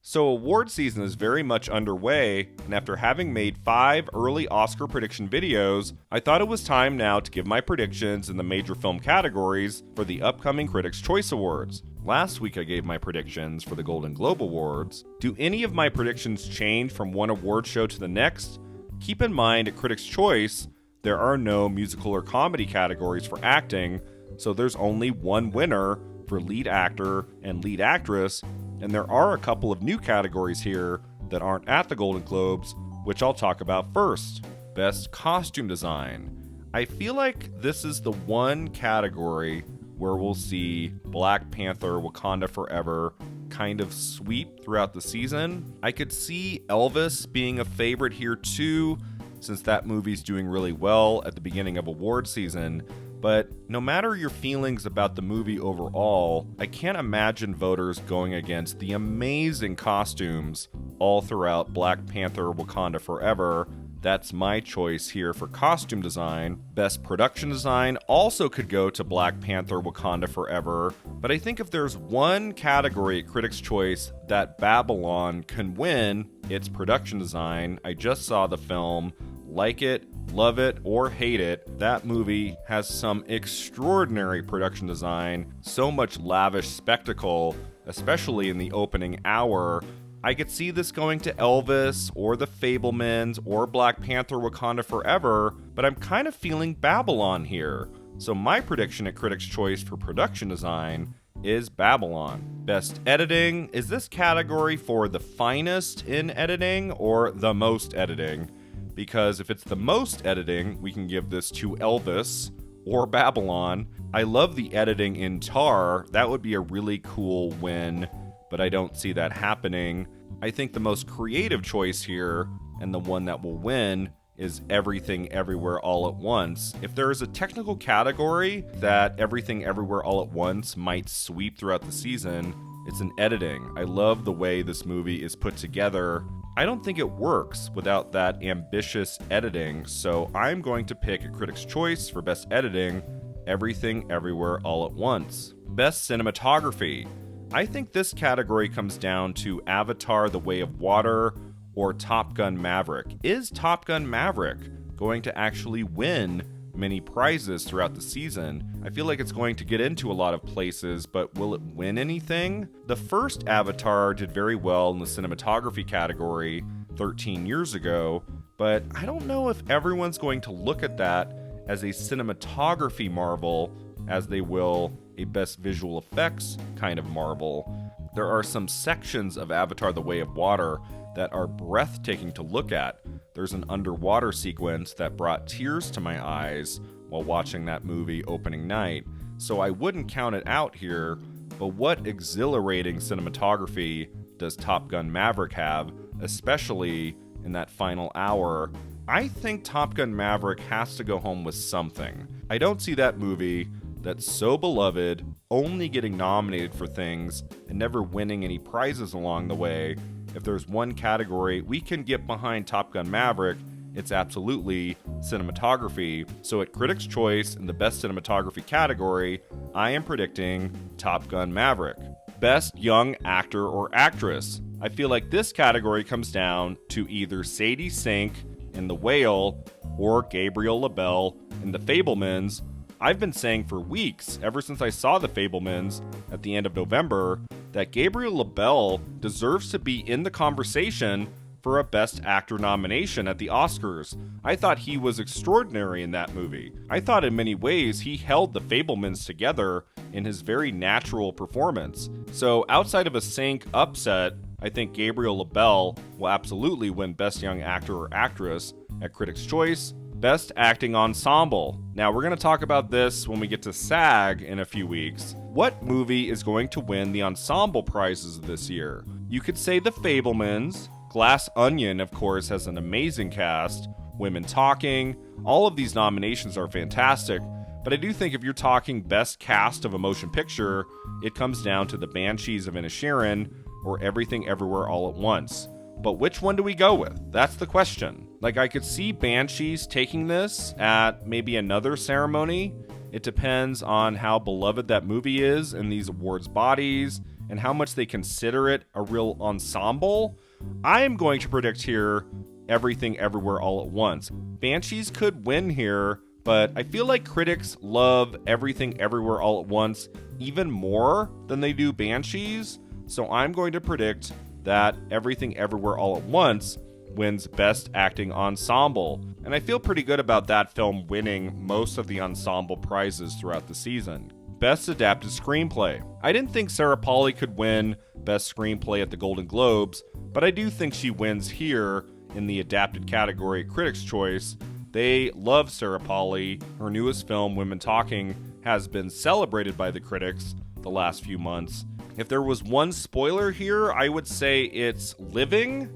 So award season is very much underway, and after having made 5 early Oscar prediction videos, I thought it was time now to give my predictions in the major film categories for the upcoming Critics' Choice Awards. Last week I gave my predictions for the Golden Globe Awards. Do any of my predictions change from one award show to the next? Keep in mind at Critics' Choice, there are no musical or comedy categories for acting, so there's only one winner for lead actor and lead actress, and there are a couple of new categories here that aren't at the Golden Globes, which I'll talk about first. Best Costume Design. I feel like this is the one category where we'll see Black Panther Wakanda Forever kind of sweep throughout the season. I could see Elvis being a favorite here too, since that movie's doing really well at the beginning of award season. But no matter your feelings about the movie overall, I can't imagine voters going against the amazing costumes all throughout Black Panther Wakanda Forever. That's my choice here for costume design. Best production design also could go to Black Panther Wakanda Forever, but I think if there's one category at Critics' Choice that Babylon can win, it's production design. I just saw the film. Like it, love it, or hate it, that movie has some extraordinary production design, so much lavish spectacle, especially in the opening hour. I could see this going to Elvis, or The Fabelmans, or Black Panther Wakanda Forever, but I'm kind of feeling Babylon here. So my prediction at Critics' Choice for production design is Babylon. Best editing, is this category for the finest in editing, or the most editing? Because if it's the most editing, we can give this to Elvis or Babylon. I love the editing in Tar. That would be a really cool win, but I don't see that happening. I think the most creative choice here, and the one that will win, is Everything Everywhere All at Once. If there is a technical category that Everything Everywhere All at Once might sweep throughout the season, it's in editing. I love the way this movie is put together. I don't think it works without that ambitious editing, so I'm going to pick a Critics' Choice for Best Editing, Everything Everywhere All at Once. Best Cinematography. I think this category comes down to Avatar: The Way of Water or Top Gun Maverick. Is Top Gun Maverick going to actually win many prizes throughout the season? I feel like it's going to get into a lot of places, but will it win anything? The first Avatar did very well in the cinematography category 13 years ago, but I don't know if everyone's going to look at that as a cinematography marvel as they will a best visual effects kind of marvel. There are some sections of Avatar: The Way of Water that are breathtaking to look at. There's an underwater sequence that brought tears to my eyes while watching that movie opening night, so I wouldn't count it out here, but what exhilarating cinematography does Top Gun Maverick have, especially in that final hour? I think Top Gun Maverick has to go home with something. I don't see that movie that's so beloved only getting nominated for things and never winning any prizes along the way. If there's one category we can get behind Top Gun Maverick, it's absolutely cinematography. So at Critics' Choice in the Best Cinematography category, I am predicting Top Gun Maverick. Best Young Actor or Actress. I feel like this category comes down to either Sadie Sink in The Whale or Gabriel LaBelle in The Fabelmans. I've been saying for weeks, ever since I saw The Fabelmans at the end of November, that Gabriel LaBelle deserves to be in the conversation for a Best Actor nomination at the Oscars. I thought he was extraordinary in that movie. I thought in many ways he held The Fabelmans together in his very natural performance. So outside of a Sink upset, I think Gabriel LaBelle will absolutely win Best Young Actor or Actress at Critics' Choice. Best Acting Ensemble. Now, we're going to talk about this when we get to SAG in a few weeks. What movie is going to win the ensemble prizes this year? You could say The Fabelmans. Glass Onion, of course, has an amazing cast. Women Talking. All of these nominations are fantastic. But I do think if you're talking best cast of a motion picture, it comes down to The Banshees of Inisherin or Everything Everywhere All at Once. But which one do we go with? That's the question. Like, I could see Banshees taking this at maybe another ceremony. It depends on how beloved that movie is in these awards bodies and how much they consider it a real ensemble, I am going to predict here Everything Everywhere All at Once. Banshees could win here, but I feel like critics love Everything Everywhere All at Once even more than they do Banshees, so I'm going to predict that Everything Everywhere All at Once wins Best Acting Ensemble. And I feel pretty good about that film winning most of the ensemble prizes throughout the season. Best Adapted Screenplay. I didn't think Sarah Polley could win Best Screenplay at the Golden Globes, but I do think she wins here in the adapted category at Critics' Choice. They love Sarah Polley. Her newest film, Women Talking, has been celebrated by the critics the last few months. If there was one spoiler here, I would say it's Living.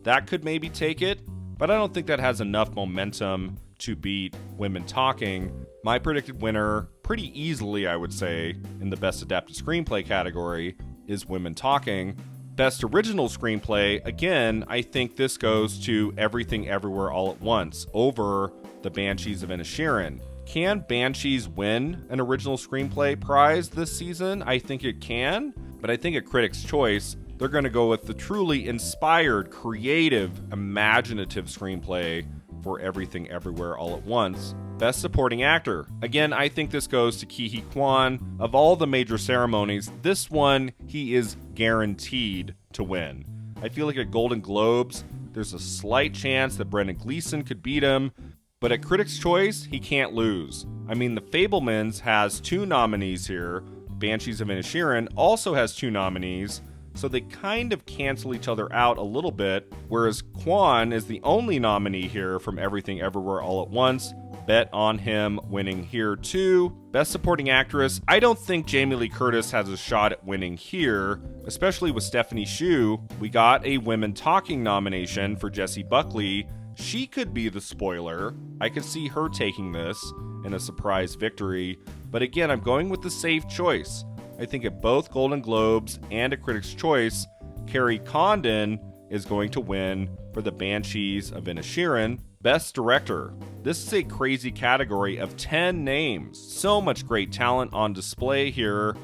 That could maybe take it, but I don't think that has enough momentum to beat Women Talking. My predicted winner, pretty easily I would say, in the Best Adapted Screenplay category is Women Talking. Best Original Screenplay, again, I think this goes to Everything Everywhere All at Once over the Banshees of Inisherin. Can Banshees win an Original Screenplay prize this season? I think it can, but I think at Critics' Choice, they're going to go with the truly inspired, creative, imaginative screenplay for Everything Everywhere All at Once. Best Supporting Actor. Again, I think this goes to Ke Huy Quan. Of all the major ceremonies, this one, he is guaranteed to win. I feel like at Golden Globes, there's a slight chance that Brendan Gleeson could beat him, but at Critics' Choice, he can't lose. I mean, The Fabelmans has 2 nominees here. Banshees of Inisherin also has 2 nominees, so they kind of cancel each other out a little bit, whereas Kwan is the only nominee here from Everything Everywhere All at Once. Bet on him winning here too. Best Supporting Actress, I don't think Jamie Lee Curtis has a shot at winning here, especially with Stephanie Hsu. We got a Women Talking nomination for Jessie Buckley. She could be the spoiler. I could see her taking this in a surprise victory, but again, I'm going with the safe choice. I think at both Golden Globes and at Critics' Choice, Carrie Condon is going to win for the Banshees of Inisherin. Best Director. This is a crazy category of 10 names. So much great talent on display here.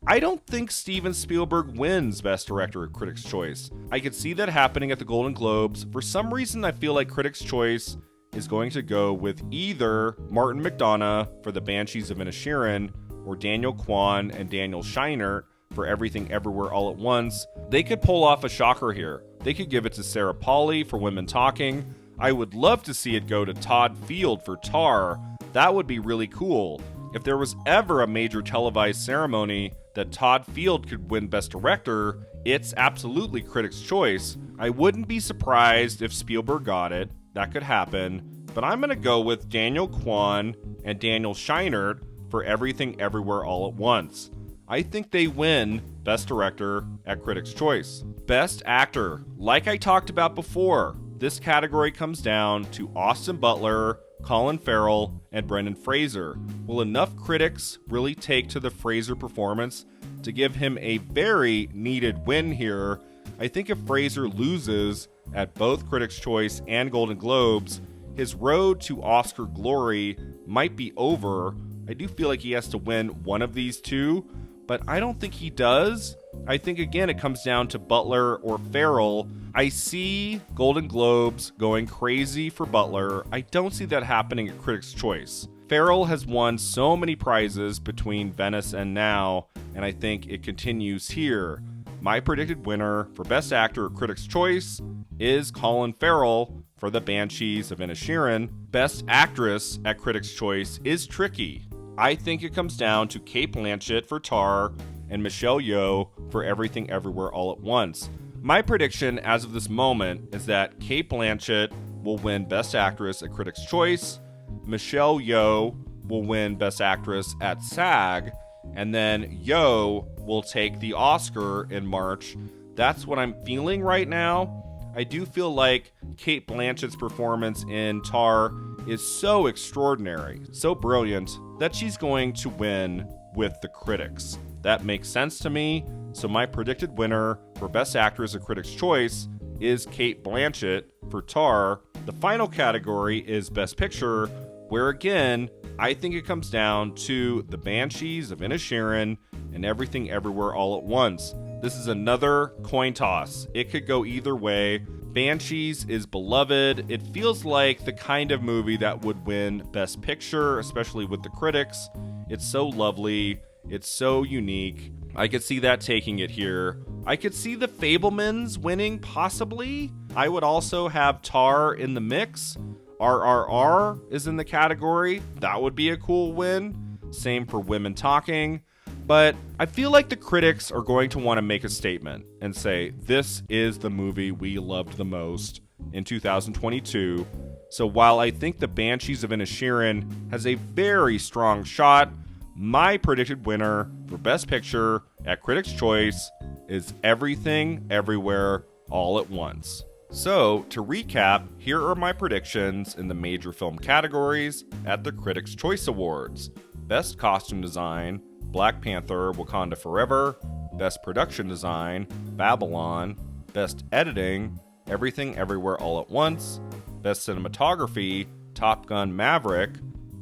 I don't think Steven Spielberg wins Best Director at Critics' Choice. I could see that happening at the Golden Globes. For some reason, I feel like Critics' Choice is going to go with either Martin McDonagh for the Banshees of Inisherin or Daniel Kwan and Daniel Scheinert for Everything Everywhere All at Once. They could pull off a shocker here. They could give it to Sarah Polley for Women Talking. I would love to see it go to Todd Field for Tar. That would be really cool. If there was ever a major televised ceremony that Todd Field could win Best Director, it's absolutely Critics' Choice. I wouldn't be surprised if Spielberg got it. That could happen. But I'm going to go with Daniel Kwan and Daniel Scheinert for Everything Everywhere All at Once. I think they win Best Director at Critics' Choice. Best Actor. Like I talked about before, this category comes down to Austin Butler, Colin Farrell, and Brendan Fraser. Will enough critics really take to the Fraser performance to give him a very needed win here? I think if Fraser loses at both Critics' Choice and Golden Globes, his road to Oscar glory might be over. I do feel like he has to win one of these two, but I don't think he does. I think, again, it comes down to Butler or Farrell. I see Golden Globes going crazy for Butler. I don't see that happening at Critics' Choice. Farrell has won so many prizes between Venice and now, and I think it continues here. My predicted winner for Best Actor at Critics' Choice is Colin Farrell for the Banshees of Inisherin. Best Actress at Critics' Choice is tricky. I think it comes down to Cate Blanchett for Tar and Michelle Yeoh for Everything Everywhere All at Once. My prediction as of this moment is that Cate Blanchett will win Best Actress at Critics' Choice, Michelle Yeoh will win Best Actress at SAG, and then Yeoh will take the Oscar in March. That's what I'm feeling right now. I do feel like Cate Blanchett's performance in Tar is so extraordinary, so brilliant, that she's going to win with the critics. That makes sense to me, so my predicted winner for Best Actress at Critics' Choice is Cate Blanchett for Tar. The final category is Best Picture, where again, I think it comes down to the Banshees of Inisherin and Everything Everywhere All at Once. This is another coin toss. It could go either way. Banshees is beloved. It feels like the kind of movie that would win Best Picture, especially with the critics. It's so lovely. It's so unique. I could see that taking it here. I could see The Fabelmans winning, possibly. I would also have Tar in the mix. RRR is in the category. That would be a cool win. Same for Women Talking. But I feel like the critics are going to want to make a statement and say, this is the movie we loved the most in 2022. So while I think The Banshees of Inisherin has a very strong shot, my predicted winner for Best Picture at Critics' Choice is Everything, Everywhere, All at Once. So, to recap, here are my predictions in the major film categories at the Critics' Choice Awards. Best Costume Design, Black Panther, Wakanda Forever. Best Production Design, Babylon. Best Editing, Everything Everywhere All at Once. Best Cinematography, Top Gun Maverick.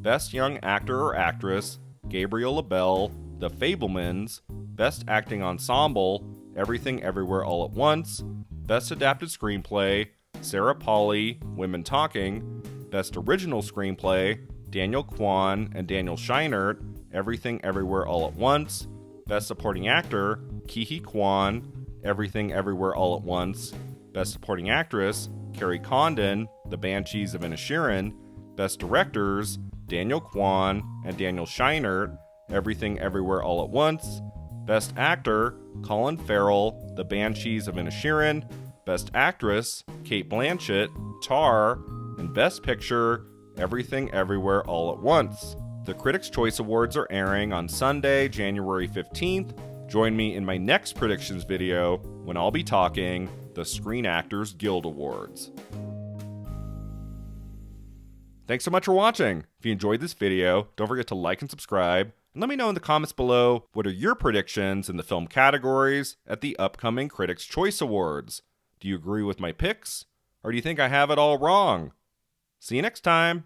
Best Young Actor or Actress, Gabriel LaBelle, The Fabelmans. Best Acting Ensemble, Everything Everywhere All at Once. Best Adapted Screenplay, Sarah Polley, Women Talking. Best Original Screenplay, Daniel Kwan and Daniel Scheinert, Everything Everywhere All at Once. Best Supporting Actor, Ke Kwan, Everything Everywhere All at Once. Best Supporting Actress, Carrie Condon, The Banshees of Inisherin. Best Directors, Daniel Kwan and Daniel Scheinert, Everything Everywhere All at Once. Best Actor, Colin Farrell, The Banshees of Inisherin. Best Actress, Cate Blanchett, Tar. And Best Picture, Everything Everywhere All at Once. The Critics' Choice Awards are airing on Sunday, January 15th. Join me in my next predictions video when I'll be talking the Screen Actors Guild Awards. Thanks so much for watching. If you enjoyed this video, don't forget to like and subscribe. And let me know in the comments below, what are your predictions in the film categories at the upcoming Critics' Choice Awards? Do you agree with my picks? Or do you think I have it all wrong? See you next time.